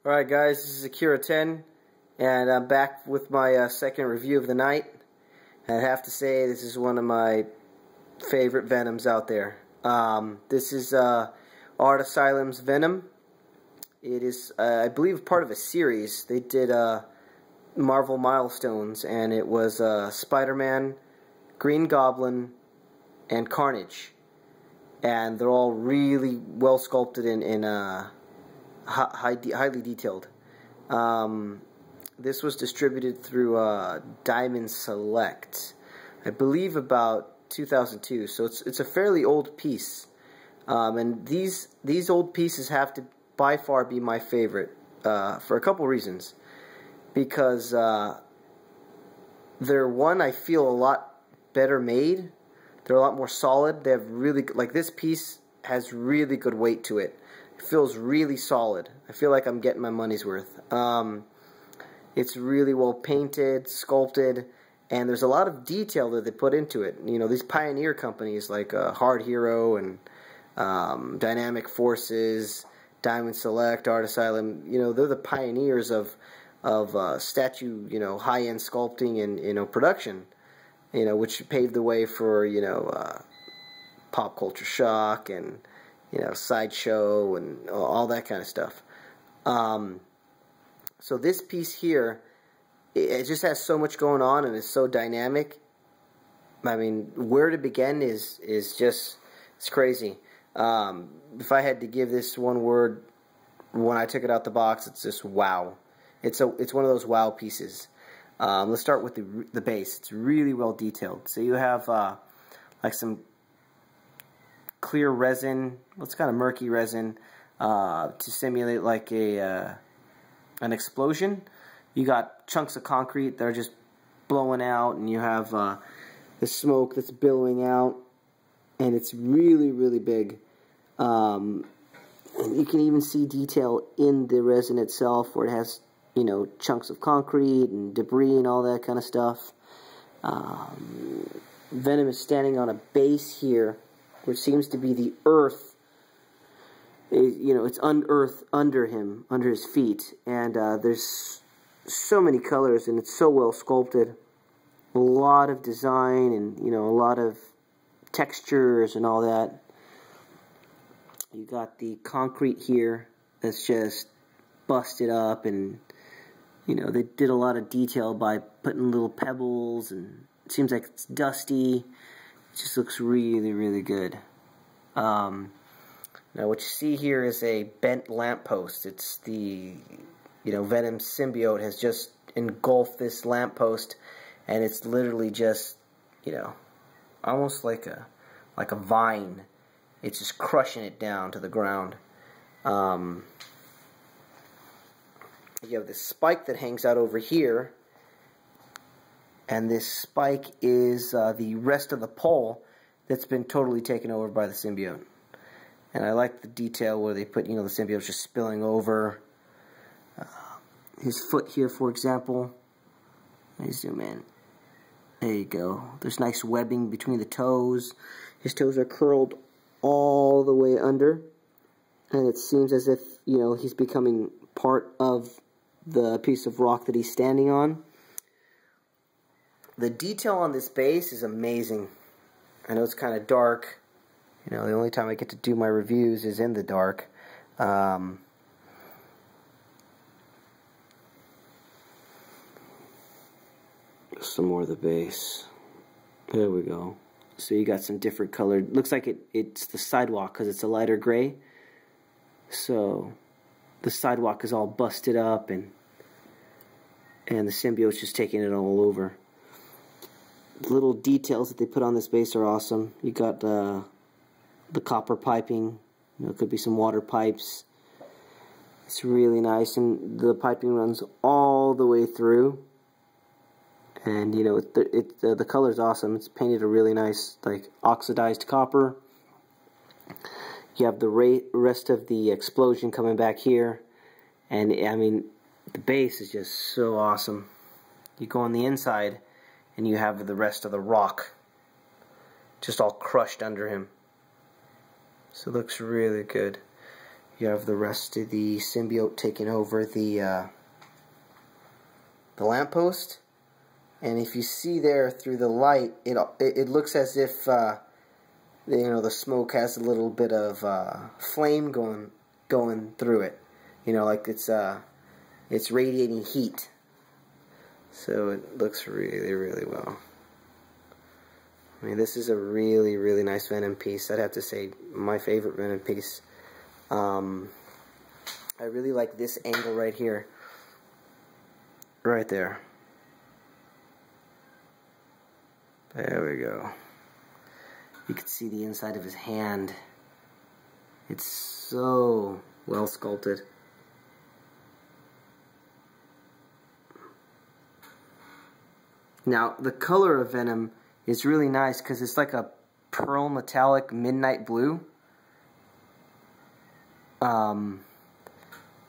Alright guys, this is Akira 10 and I'm back with my second review of the night. And I have to say this is one of my favorite Venoms out there. This is Art Asylum's Venom. It is, I believe, part of a series. They did Marvel Milestones, and it was Spider-Man, Green Goblin, and Carnage. And they're all really well sculpted and highly detailed. This was distributed through Diamond Select, I believe about 2002. So it's a fairly old piece, and these old pieces have to by far be my favorite for a couple reasons. Because they're, one, I feel a lot better made. They're a lot more solid. They have really, like, this piece has really good weight to it. It feels really solid. I feel like I'm getting my money's worth. It's really well painted, sculpted, and there's a lot of detail that they put into it. You know, these pioneer companies like Hard Hero and Dynamic Forces, Diamond Select, Art Asylum, you know, they're the pioneers of statue, you know, high-end sculpting and, you know, production, you know, which paved the way for, you know, pop culture shock and, you know, sideshow and all that kind of stuff. So this piece here, it just has so much going on and it's so dynamic. I mean, where to begin is just, it's crazy. If I had to give this one word when I took it out the box, it's just wow. It's one of those wow pieces. Let's start with the base. It's really well detailed. So you have like some clear resin, what's kind of murky resin, to simulate like an explosion. You got chunks of concrete that are just blowing out, and you have the smoke that's billowing out, and it's really, really big. And you can even see detail in the resin itself, where it has, you know, chunks of concrete and debris and all that kind of stuff. Venom is standing on a base here, which seems to be the earth. You know, it's unearthed under him, under his feet, and there's so many colors, and it's so well sculpted. A lot of design, and, you know, a lot of textures and all that. You got the concrete here that's just busted up, and, you know, they did a lot of detail by putting little pebbles, and it seems like it's dusty. It just looks really, really good. Now what you see here is a bent lamppost. It's the, you know, Venom symbiote has just engulfed this lamppost, and it's literally just, you know, almost like a vine. It's just crushing it down to the ground. You have this spike that hangs out over here, and this spike is the rest of the pole that's been totally taken over by the symbiote. And I like the detail where they put, you know, the symbiote just spilling over. His foot here, for example. Let me zoom in. There you go. There's nice webbing between the toes. His toes are curled all the way under. And it seems as if, you know, he's becoming part of the piece of rock that he's standing on. The detail on this base is amazing. I know it's kind of dark. You know, the only time I get to do my reviews is in the dark. Some more of the base. There we go. So you got some different colored. Looks like it's the sidewalk because it's a lighter gray. So the sidewalk is all busted up, and the symbiote's just taking it all over. The little details that they put on this base are awesome. You got the copper piping, you know, it could be some water pipes. It's really nice, and the piping runs all the way through. And, you know, the color's awesome. It's painted a really nice, like, oxidized copper. You have the rest of the explosion coming back here, and I mean, the base is just so awesome. You go on the inside, and you have the rest of the rock just all crushed under him. So it looks really good. You have the rest of the symbiote taking over the lamppost. And if you see there through the light, it looks as if the smoke has a little bit of flame going through it. Like it's radiating heat. So it looks really, really well. I mean, this is a really, really nice Venom piece. I'd have to say my favorite Venom piece. I really like this angle right here. Right there. There we go. You can see the inside of his hand. It's so well sculpted. Now, the color of Venom is really nice because it's like a pearl metallic midnight blue.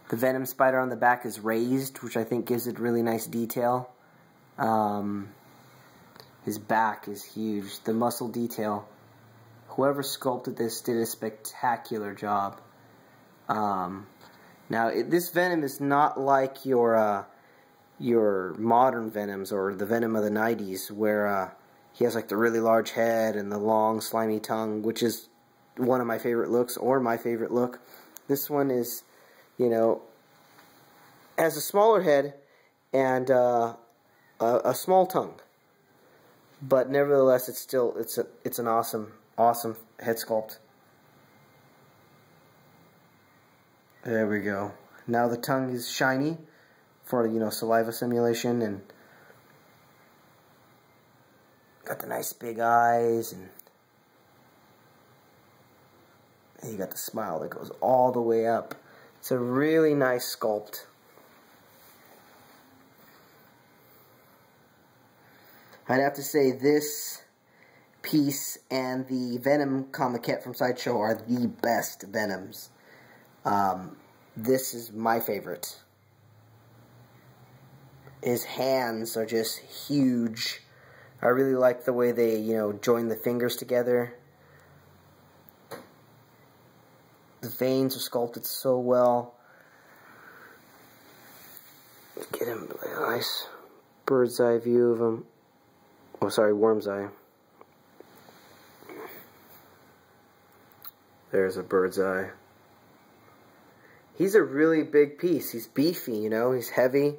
The Venom spider on the back is raised, which I think gives it really nice detail. His back is huge. The muscle detail. Whoever sculpted this did a spectacular job. Now, this Venom is not like your modern Venoms or the Venom of the 90s, where he has like the really large head and the long slimy tongue, which is one of my favorite looks, or my favorite look. This one is, has a smaller head and a small tongue, but nevertheless, it's an awesome head sculpt. There we go. Now the tongue is shiny for saliva simulation, and got the nice big eyes, and you got the smile that goes all the way up. It's a really nice sculpt. I'd have to say this piece and the Venom comiquette from Sideshow are the best Venoms. This is my favorite. His hands are just huge. I really like the way they, join the fingers together. The veins are sculpted so well. Get him a nice bird's eye view of him. Oh, sorry, worm's eye. There's a bird's eye. He's a really big piece. He's beefy, he's heavy.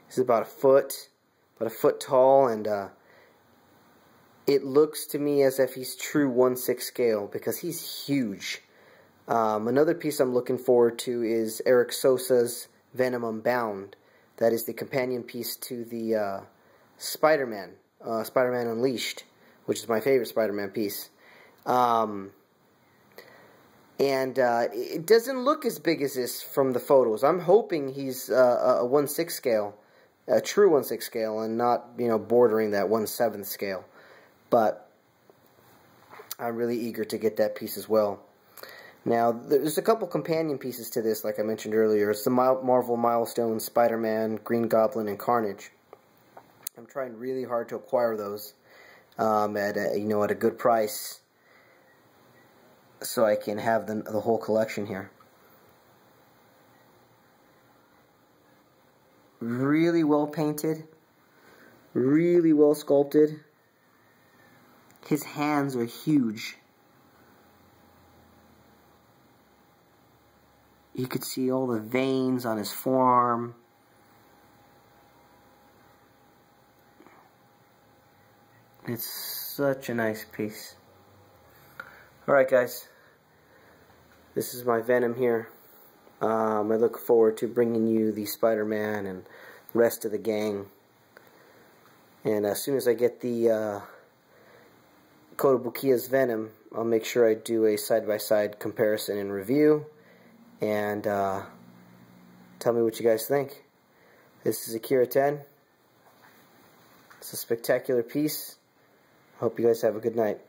He's about a foot tall, and it looks to me as if he's true 1/6 scale because he's huge. Another piece I'm looking forward to is Eric Sosa's Venom Unbound. That is the companion piece to the Spider-Man Unleashed, which is my favorite Spider-Man piece. It doesn't look as big as this from the photos. I'm hoping he's a 1/6 scale, a true 1/6 scale, and not bordering that 1/7 scale. But I'm really eager to get that piece as well. Now, there's a couple companion pieces to this, like I mentioned earlier. It's the Marvel Milestones, Spider-Man, Green Goblin, and Carnage. I'm trying really hard to acquire those at a good price, so I can have the whole collection here. Really well painted, really well sculpted. His hands are huge. You could see all the veins on his forearm. It's such a nice piece. Alright guys, this is my Venom here. I look forward to bringing you the Spider-Man and rest of the gang. And as soon as I get the Kotobukiya's Venom, I'll make sure I do a side-by-side comparison and review. And tell me what you guys think. This is Akira 10. It's a spectacular piece. Hope you guys have a good night.